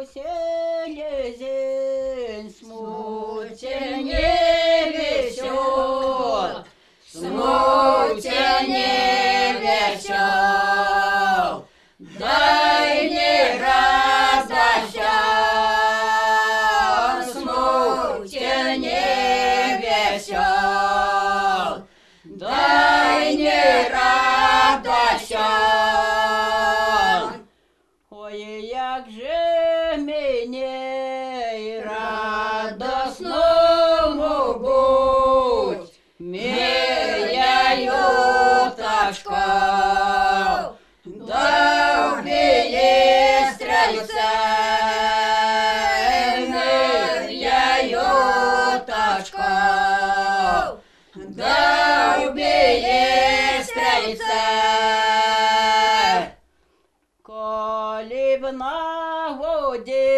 селезень, смутен не весел, смутен не весел, дай не радость, смутен не весел, дай не радость. Ой, як же мені радосному будь, мія юточка, да вбили стрельце, мія юточка, да вбили стрельце. Коли в нагоді,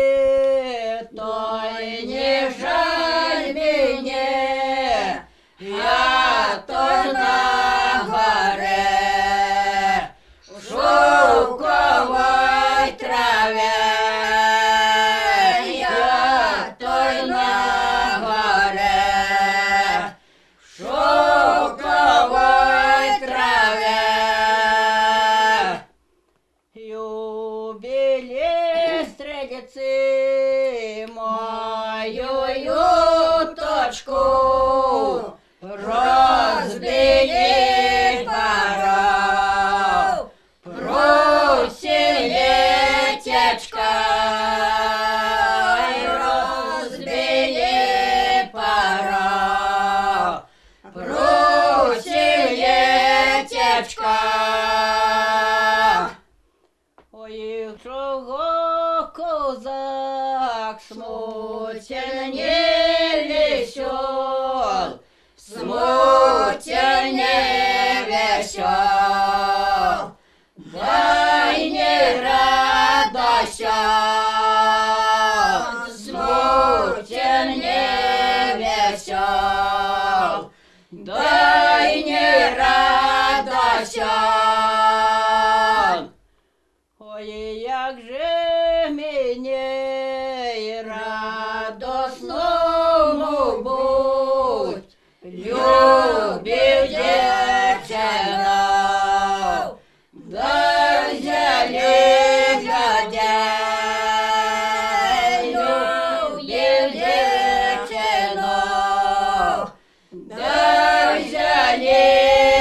то й не жаль мене, я то на горе, в шовковой траве, я то на горе, в шовковой траве. Любили стрелицы мою юточку, разбили порог, бросили течкой, разбили порог, бросили течкой. Ой, чого козак смутен не весел, смутен не весел, дай не радость, смутен не весел, дай не радость. Ой, як же мені радосному будь, любив дівчину, да взяли людей, любив дівчину, да взяли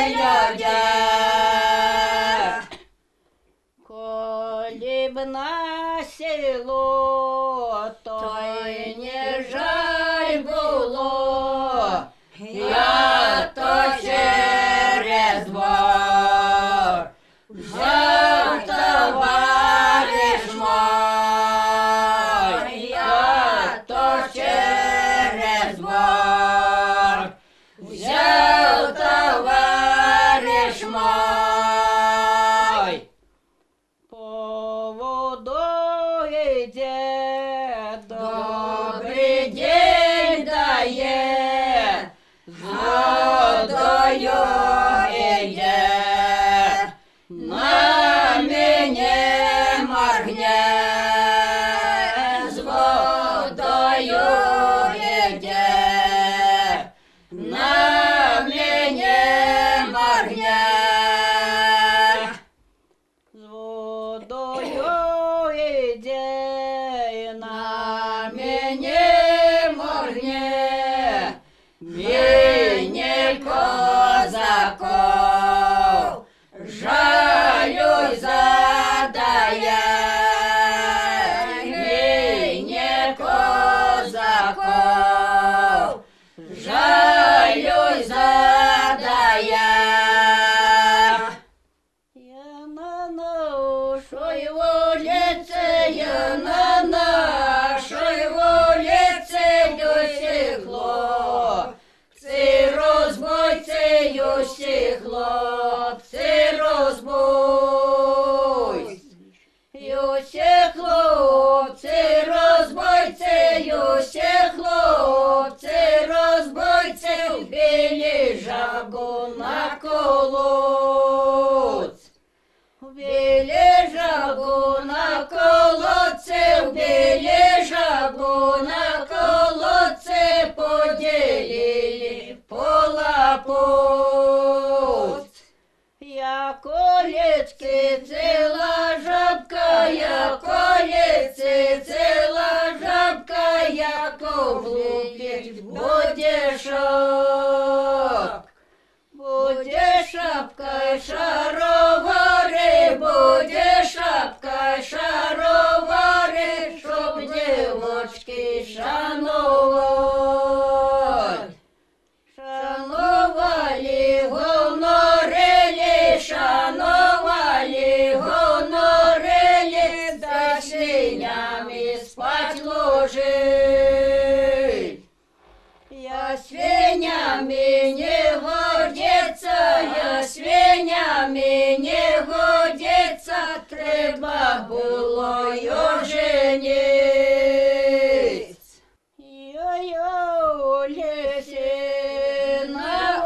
людей. Коли б на село, то й не жаль було, я то через двор взяв товариш мой, я то через двор взяв товариш мой. По воду йде, добрий день дає, з водою йде, на мене моргне, з водою йде, на мене моргне. З водою йде, на мене моргне, мені козако. облупить, буде шап. Буде шапка й шаровари, буде шапка й шаровари, щоб дівочки шанували. Шанували, гонорили, шанували, гонорили, да свинями спать ложить. Я свинями не годиться, я свинями не годиться, треба було й женись. Йо-йо, лісі, на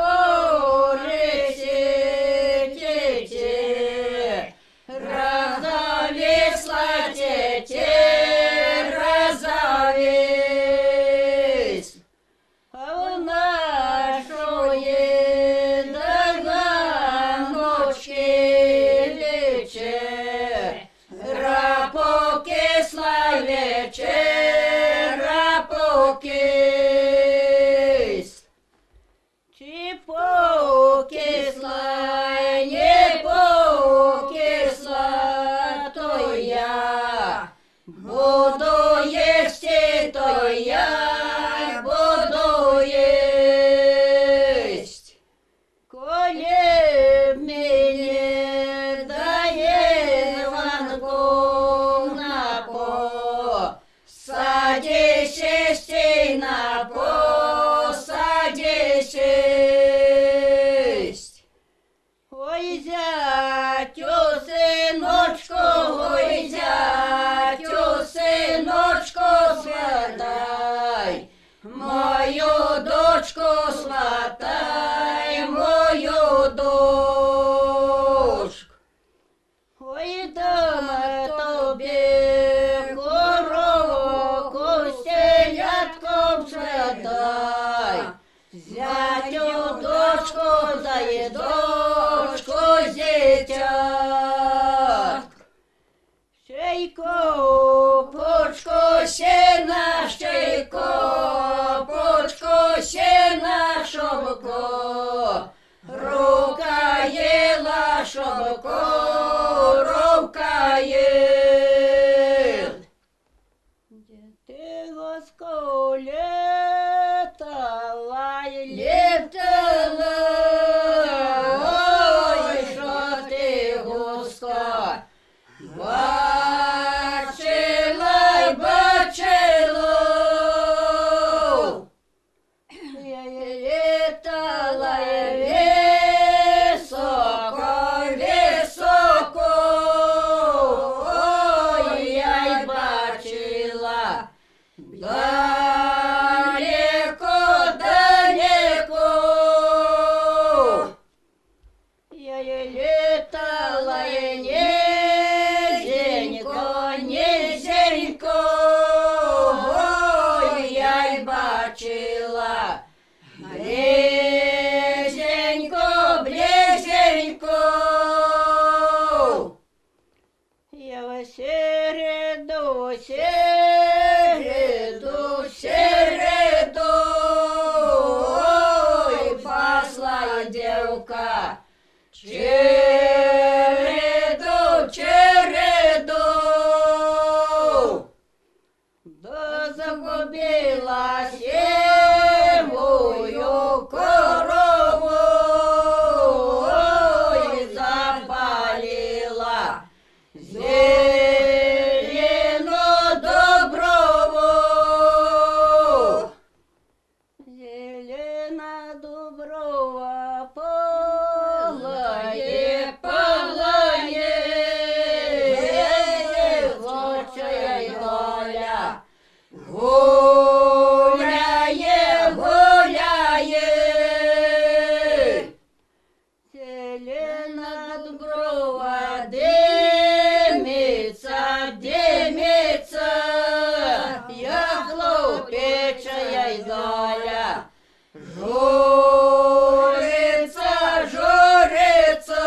оресі, тете, разовісла тете, разовіс. А в нашої доганочки вечер, рапокисла вечер, рапокис. Чи покисла, не покисла, то я буду їсти, то я буду їсть. Коли мені дає звонку на посаді сісти, на посаді сість. Ой, зятю, синочку, ой, зятю, синочку, сватай, мою дочку сватай, мою дочку. Ой, дам тобі коровку, селятком сватай, зятю дочку, за дочку зятятку. Щейко, почко, сена, щейко, почко, сена, шобко, рука єла, шобко, рука єл. Діти госко летала, летала, ой, що ти гуско, бачила й бачила. Я літала високо, високо, ой, я й бачила далеко, далеко. Я літала низенько, низенько, ой, я й бачила близенько, близенько. Я в середу, середу, середу, ой, пасла девка череду, череду. Да загубила сивую корову, ой, запалила зелену доброву. Зелена доброва палає, палає, злочая й голя гуляє, гуляє. Зелена доброва димиться, димиться, як хлопечая й доля журиться, журиться.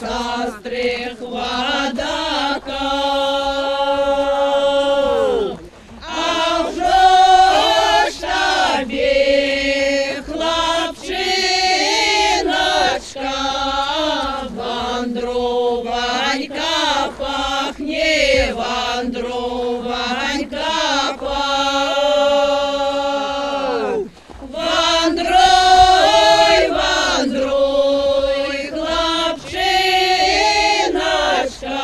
сестрих водаках. А вже ж тобі, хлопчиночка, вандруванька пахне, вандруванька пах. Вандруй, вандруй, хлопчиночка,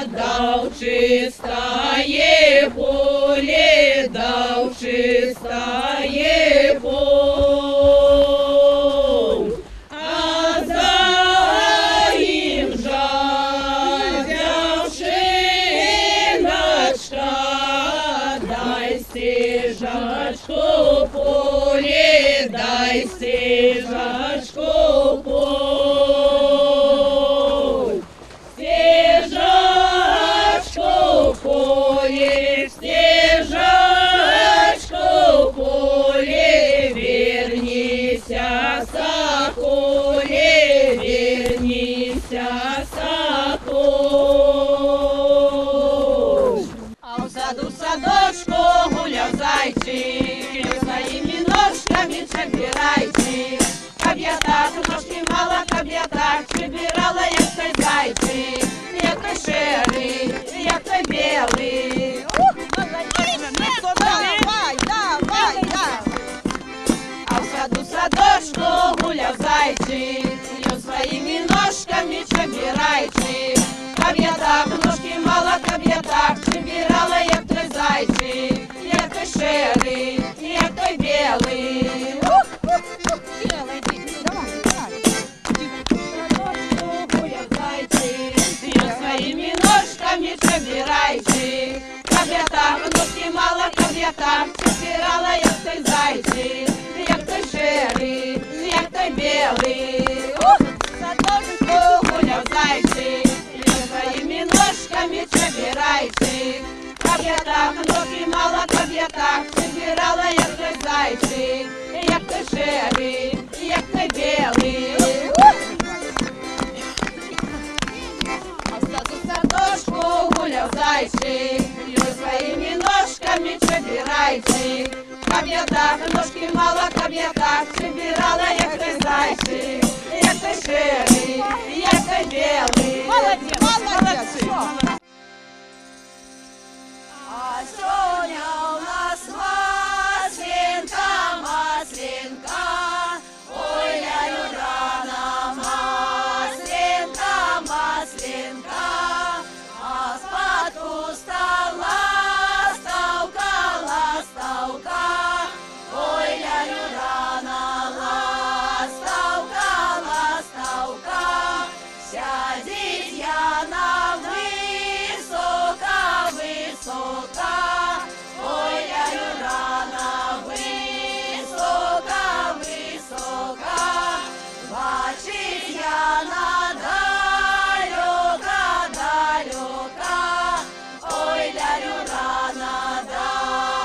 дав чистає поле, дав чистає поле. А за їм дівчиночка, дай стежачку поле, дай стежачку поле. Стежачку поле, стежачку поле, вернися, соколе, вернися, сокол. А в саду садочку гуляв зайчик, своими ножками чебирайчик. Каб я так ножки мала, каб я так чебирала, як той зайчик, як той шерий, як той белий. А в саду садочку гуляв зайчик, своими ножками чебирайчик. Каб я так ножки мала, каб я так чебирала, як той зайчик, як той шерий, як той белий. Гуляв зайчик, своими ножками чебирайчик. Каб я так ножки мала, каб я так чебирала, як той зайчик, як той шерий, як той белий. Садочку гуляв зайчик, своими ножками чебирайчик. Каб я так ножки мала, каб я так чебирала, як той зайчик, як той шерий, як той белий. А в саду садочку гуляв зайчик, своими ножками чебирайчик. Каб я так ножки мала, каб я так чебирала, як той зайчик, як той шерий, як той белий. Молодець, молодець. А сьогодні у нас Масленька, Масленька, ой, ля рано, Масленька, Масленька, а спадку стала ластовка, ластовка, ой, ля рано, ластовка, ластовка, сядеть я на высока, высока, ой, ля рано, высока, высока, бачить я на далека, далека, ой, ля рано,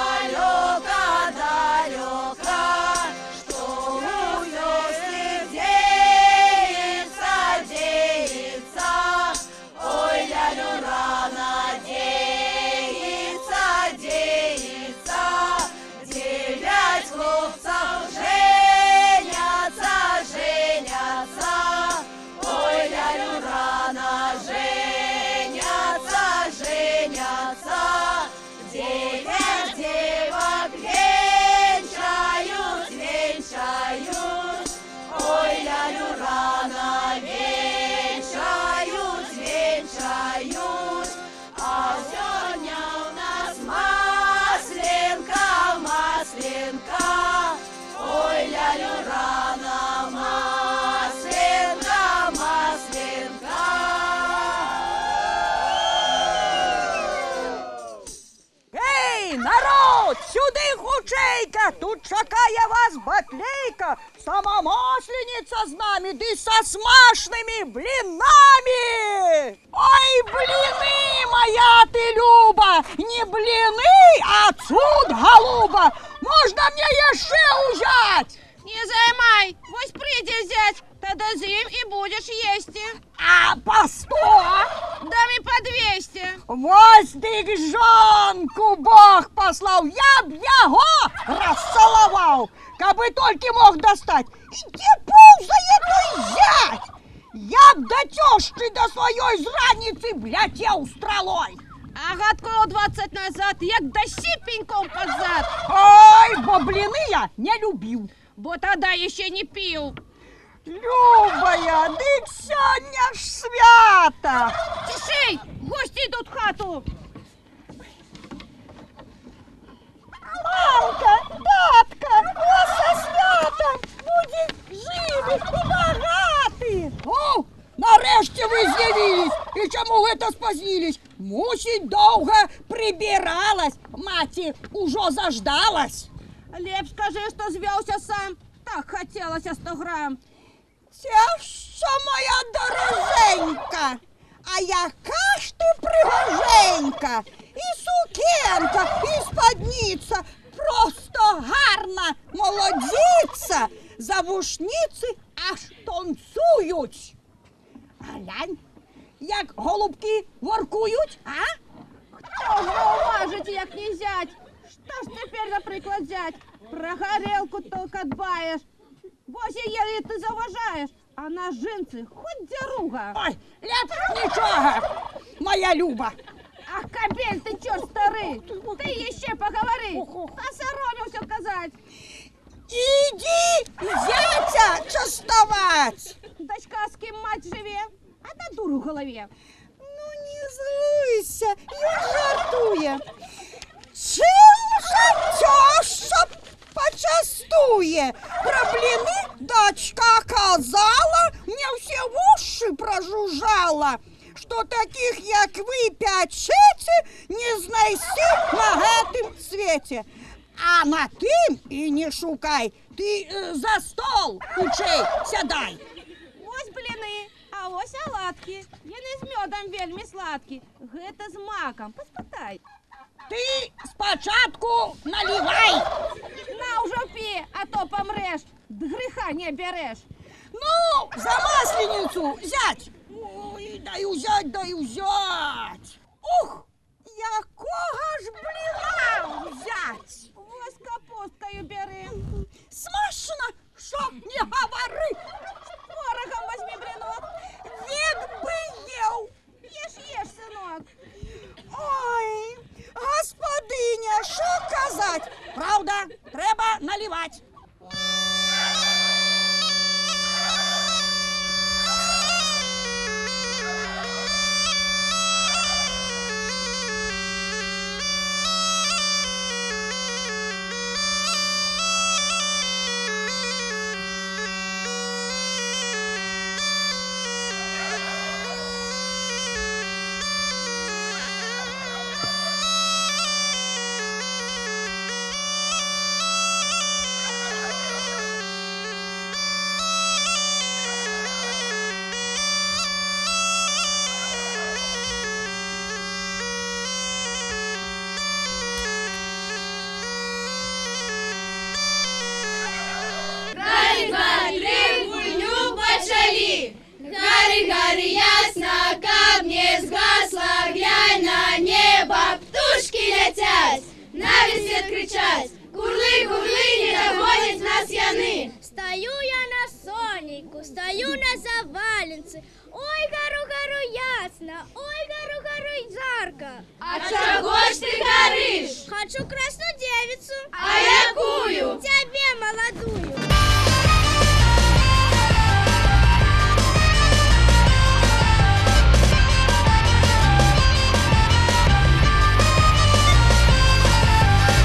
далека, далека, что у вёски деется, деется, ой, ля рано, деется, деется, 9 хлопцев женятся, женятся, ой, ля рано, женятся, женятся, 9 девок венчают, венчают, ой, ля рано, венчают, венчают, а сегодня у нас Масленька, Масленька, ой, ля рано, Масленька, Масленька. Ей, народ, сюди хучейка, тут чекає вас батлейка, сама маслениця з нами, ди со смачними блинами. Ой, блины, моя ты Люба, не блины, а цуд голуба. Можно мне еще взять? Не займай, ось прийде зять, та з'їм і будеш їсти. А по 100? Да и по 200. Вось дык жонку Бог послал, я б яго расцеловал, кабы только мог достать. И где ползает той зять? Я б до тещи до своей зраницы влетел стрелой. А годков 20 назад, як да сипеньком позад. Ой, бо блины я не любил. Бо тогда еще не пил. Любая, дык сёння ж свято. Тишей, гости идут в хату. Мамка, татка, вас со святом, будем живы и богаты. О, нарешті ви з'явились. І чому ви то спознились? Мусить, довго прибиралась. Маті уже заждалась. Леп, скажи, что звелся сам. Так хотелось 100 грамм. Це що моя дороженька. А яка ж ти пригоженька. І сукенка, і спадниця. Просто гарна молодиця. Завушниці аж танцюють. Глянь, як голубки воркують, а? Хто зауважить, як не зять? Что ж теперь, наприклад, зять? Про горелку только дбаешь. Боже, еле ты заважаешь, а на жінці хоть дяруга. Ой, леп нічого, моя Люба. Ах, кобель, ты чё старый? Ты еще поговори. Осоромился казать. Иди зятя частовать. Дочка с кем мать живе, а на дуру в голове. Ну не злуйся, я жартує. Чим же теща почастує? Про блины дочка казала, мне все уши прожужжала, что таких, як ви, 5-6 не знайти на гэтым свете. А на тим і не шукай, ти за стол учей сядай. Ось блины, а ось оладки. Яны з медом вельми сладкі. Гэта з маком, поспитай. Ти спочатку наливай. На уже пі, а то помреш, греха не береш. Ну, за масленицу зять. Ой, дай взять. Ух, якого ж бліна взять. Ось капусткою бери. Смачно, що не говори. Порохом возьми блинок. Век би єв. Ешь, сынок. Ой, господиня, що казать? Правда, треба наливать. Гори, ясно, каб не згасла, глянь на небо, птушки летять, на весь свет кричать, курлы, не догонят нас яны. Стою я на сонейку, стою на заваленце, ой, гору ясно, ой, гору жарко. А чего ж ты горишь? Хочу красную девицу, А якую? тебе молодую.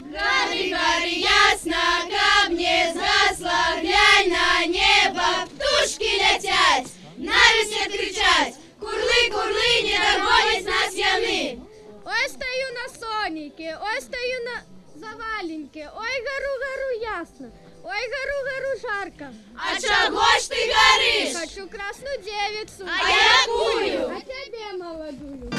Гори, ясно, каб не згасла, глянь на небо, птушки летять, на весь свет кричать, курлы, не догонят нас яны. Ой, стою на сонейке, ой, стою на заваленке, ой, гору ясно, ой, гору жарко. А чего ж ты горишь? Хочу красную девицу, А якую? а тебе молодую.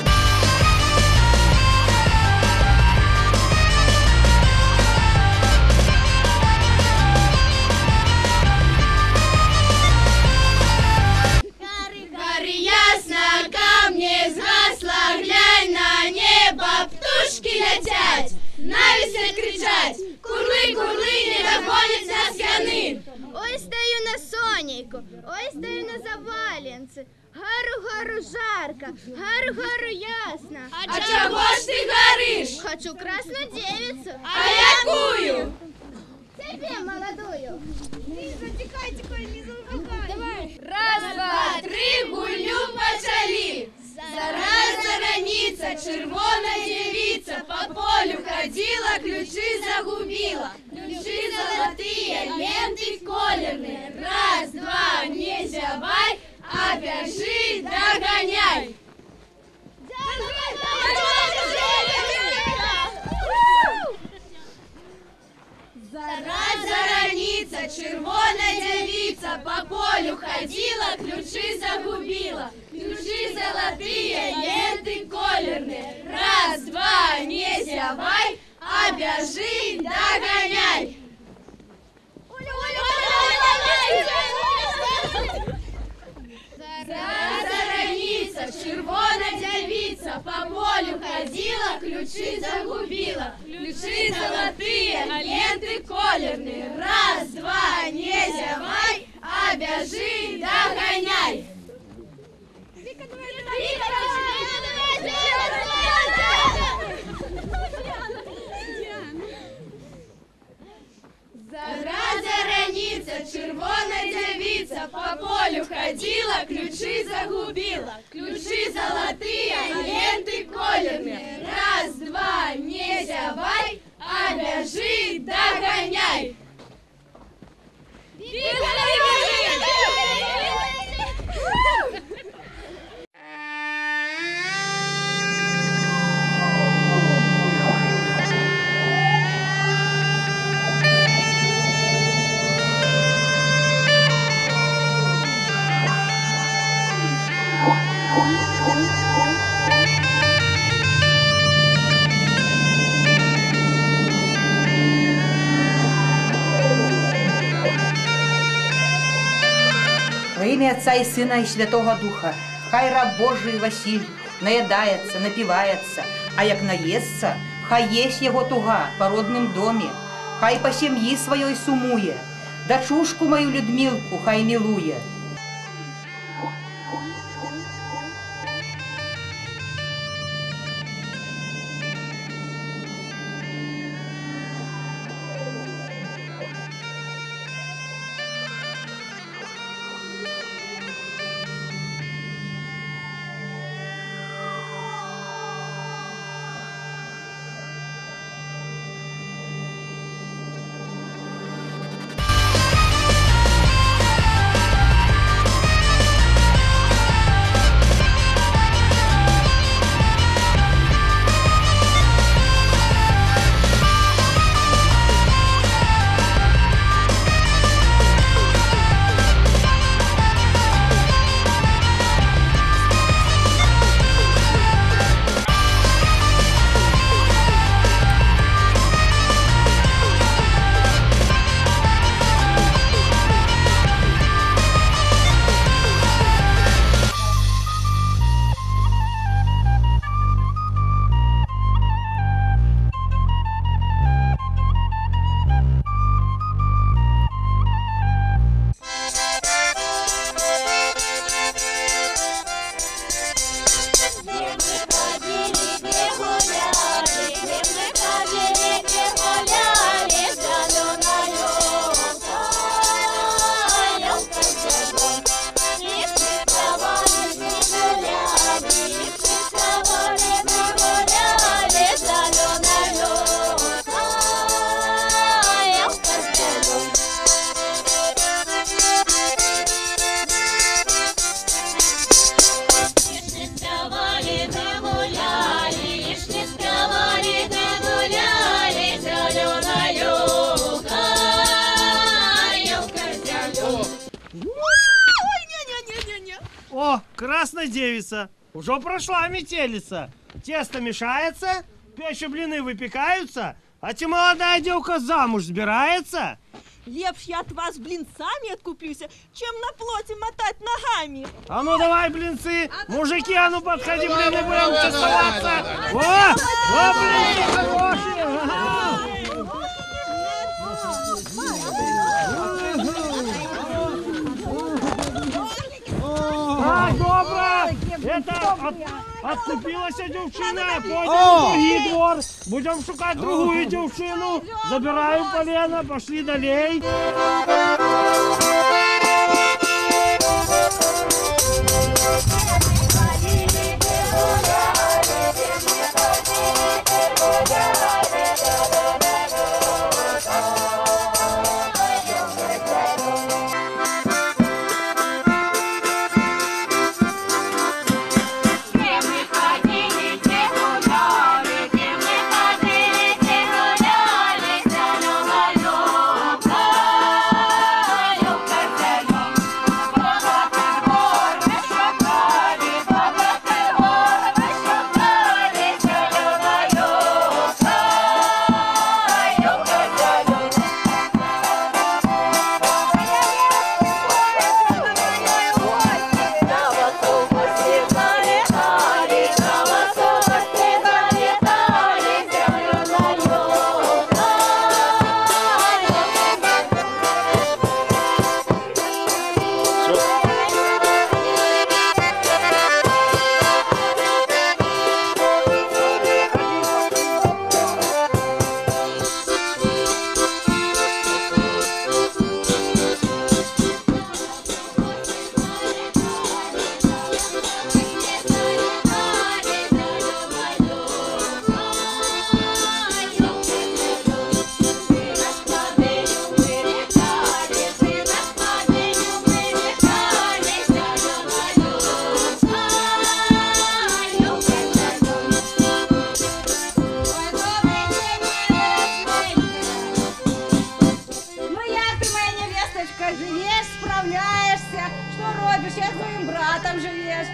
Гори, ясно, кричать. Курли, курли, не догонять нас яни. Ой, стою на сонейку, ой, стою на заваленці. Гару-гару жарко, гару-гару ясно. А чого ж ти гориш? Хочу красную девицу. А якую? Тебе, молодую. Раз, два, три, гульню почали. Зараз зараніться, червона дівиця, по полю ходила, ключи загубила. Ключи золотые, ленты колерные. Раз, два, не зявай, а бежи, догоняй. Зараз зараніться, червона дівиця, по полю ходила, ключи загубила. Ключи золотые, ленты колерные. Раз, два, не зявай, а бежи, догоняй. Зараніться, червона дівиця, по полю ходила, ключи загубила. Ключи золотые, ленты колерные. Раз, два, не зявай, а бежи, догоняй. Зараз зараніться, червона дівиця, по полю ходила, ключи загубила. Ключи золотые, ленты колерные. Раз, два, не зявай, а бежи, догоняй. Во имя Отца и Сына и Святого Духа, хай раб Божий Василь наедається, напивается, а як наестся, хай есть его туга по родным доме, хай по семьи своей сумує, дочушку мою Людмилку хай милує. О, красная девица, уже прошла метелица. Тесто мешается, печи блины выпекаются, а ты, молодая девка, замуж собирается? Лепш я от вас блинцами откуплюся, чем на плоте мотать ногами. А ну давай блинцы, мужики, а ну подходи, блины, будем частоваться. О, блины хорошие. Отступилася дівчина, пойдемо в другий двор. Будемо шукати другую дівчину. Забираємо полено, пошли далі. Живешь, справляешься. Что робишь? Я с твоим братом живешь.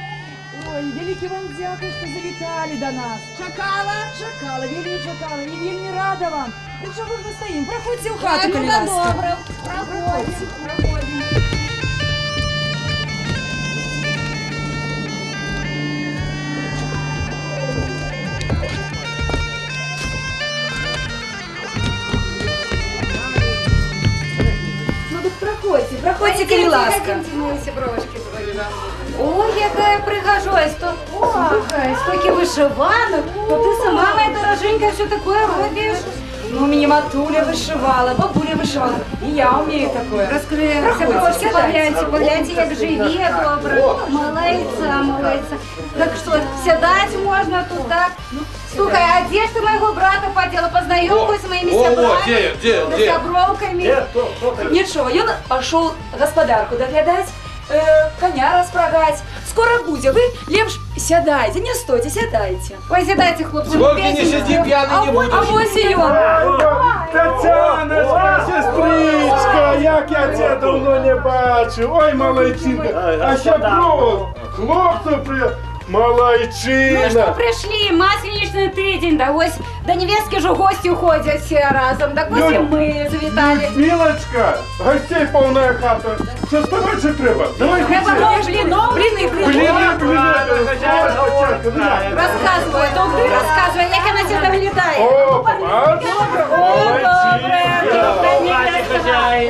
Ой, великий вам дякую, що завітали до нас. Чакала? Чекала, вельми чекала, і вельми рада вам. Ну що ви ж ми стоїмо? Проходьте у Так, хату, ну коли да ласка. добре. Проходим. Проходьте, коли ласка. Ой, яка прихожусь, то слухай, стільки вишиванок, то ти сама, моя дороженька, все таке робиш. Ну, мені матуля вишивала, бабуля вишивала. І я вмію таке. Розкривайся, брошки, погляньте, як живі, добре. Молиться. Так що, сідати можна тут, так? Слухай, а де ж ти моєго брата поділа? Познайомку з моїми сябрами? З сябровками? Нічого, він пішов господарку доглядати, коня розпрягати. Скоро буде, ви лепш сядайте, не стойте, сядайте. Ой, сідайте, хлопці. Сколько не сиди, пьяный не будешь. А ось і він. Тетяночка, сестричка, як я тебе давно не бачив. Ой, малайчинка, а ще просто хлопців привіт. Ну что, Малайчина. пришли, масленичный тиждень, да ось до невестки же гости ходят все разом, так ось і ми завітали. Білочка, гостей повна хата. Що з тобою ще треба? Давай Треба гостей. бліни. Розказуй, то ти розказуй, як вона тебе виглядає. О, бачите? Молодчинка.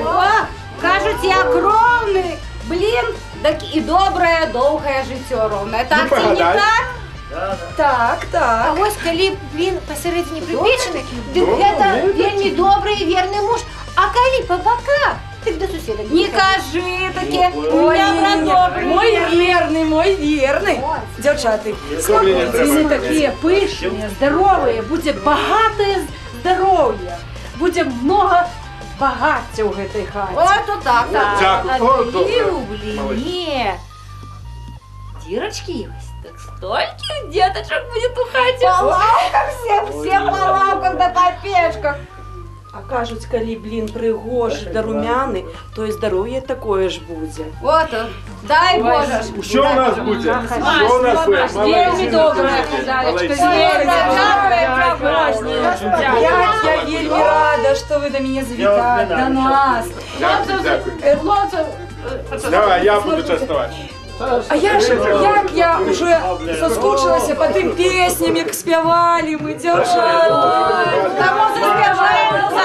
О, кажуть, я кровний, блін, так і добре, довге життя ровне. Так чи не погадай. так? Так. А ось коли він посередині припічений, Добре, це вірно. вельми добрий і вірний муж. А коли по боках, так до сусіда Не кажи таке, у Ой, мене брат добрий. мой вірний. Дівчата, Вони такі пишні, здорові, буде багате здоров'я, буде много багаття у этой хаті. Ото так. Дякую. А О, ти добре. блін. Дірочки є ось. Так столько деточек будет у хаті. По лавкам все по лавкам да по печкам. А кажуть, коли блін пригожий да румяний, то і здоров'я такое ж буде. Ото, дай Боже. Що у нас буде? Що у нас буде? Вельми добре, Далечка. Я вельми рада, що ви до мене завітали, до нас. Дякую. Давай, я буду частувати. А я вже соскучилася по тим пісням, як співали ми, дівчата. Кому заспіваємо, Ой,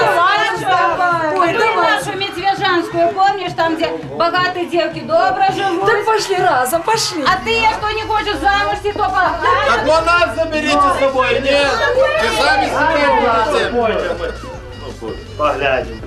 Ой, давай. нашу медвежанську помнишь, там, где богатые девки добро живут? Так пошли разом, пошли. А ты что, не хочешь замуж, ты то Так вон нас заберите с собой. Нет, вы сами себе будете. Поглядим.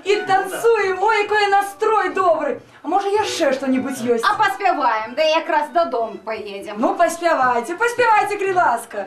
І танцюємо, ой, який настрой добрий. А може я ще що-нибудь есть? А поспеваем, да якраз додому поедем. Ну, поспевайте, поспевайте, криласка.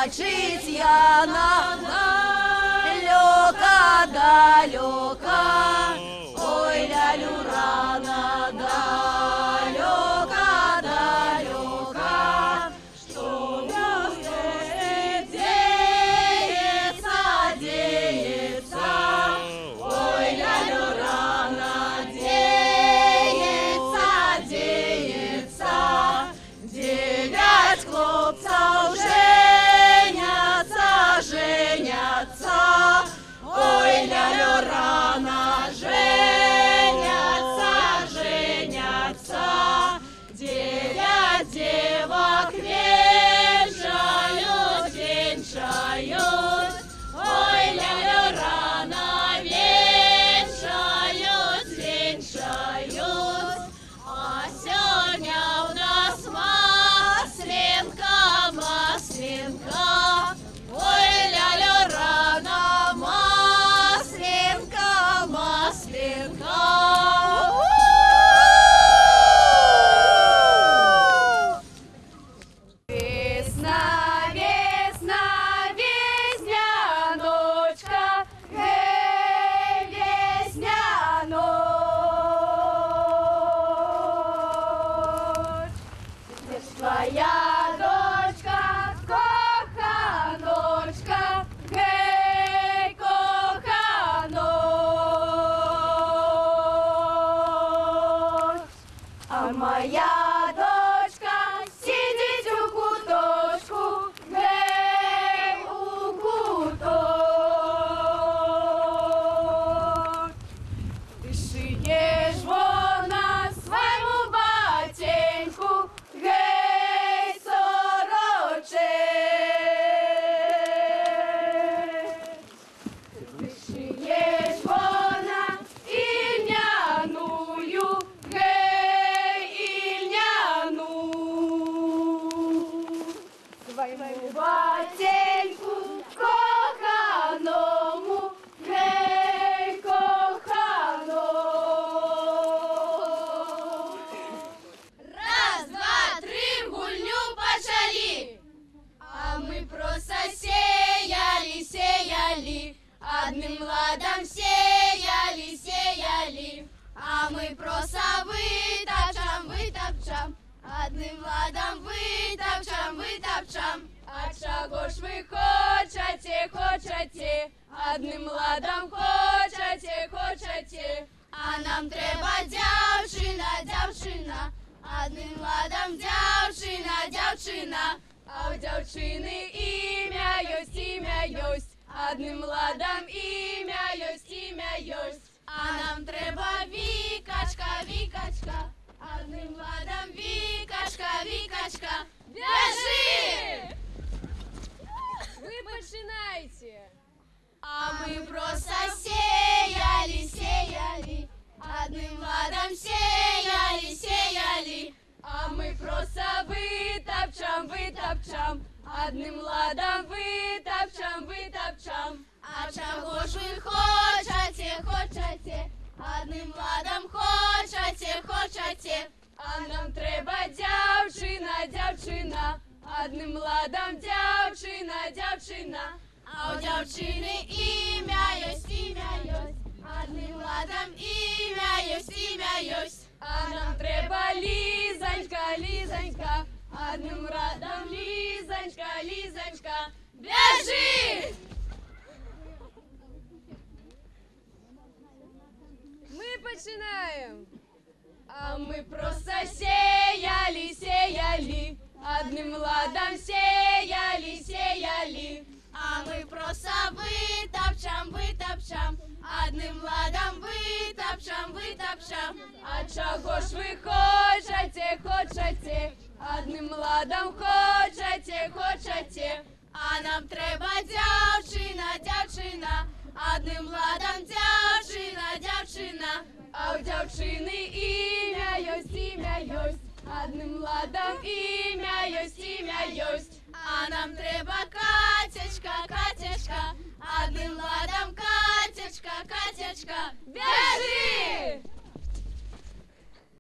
бачить Яна далека, ой, лялю рано далека, что деется, ой, лялю рано деется, девять хлопцев женятся, ой, лялю рано женятся, девять девок венчают, ой, лялю рано венчают, а сегодня у нас масленка, ой, лялю рано масленка. Весна, весняночка, гей, весняночка. Где ж твоя дочка, коханочка, гей, коханоч. А моя дочка сидит у куточку, гей, у куток. Ты шиешь вона своему батеньку, гей, сорочек. Ты шиешь вона ильняную, гей, ильняную. Своему батеньку коханому, гей, коханом. Раз, два, три, гульню почали, а мы просто сеяли, одним ладом сеяли, а мы просто вытопчам, одним ладом вытопчам. А чого ж ви хочете, одним ладом хочете, а нам треба дівчина, одним ладом дівчина, а у дівчини ім'я єсть, одним ладом ім'я єсть, а нам треба Вікачка, одним ладом Вікачка, біжи! Ви починайте. А мы просто сеяли, одним ладом сеяли, а мы просто вытопчам, одним ладом вытопчам. А чего ж вы хочете, одним ладом хочете, а нам треба дівчина, одним ладом дівчина, а у дівчини ім'я єсть, одним ладом ім'я єсть, а нам треба Лізонька, одним ладом Лізонька, біжи! Ми починаємо. А мы просто сеяли, одним ладом сеяли, а мы просто вытопчам, одним ладом вытопчам. А чего ж вы хочете, одним ладом хочете, а нам треба дівчина, одним ладом дівчина, а у дівчини ім'я єсть, одним ладом ім'я єсть.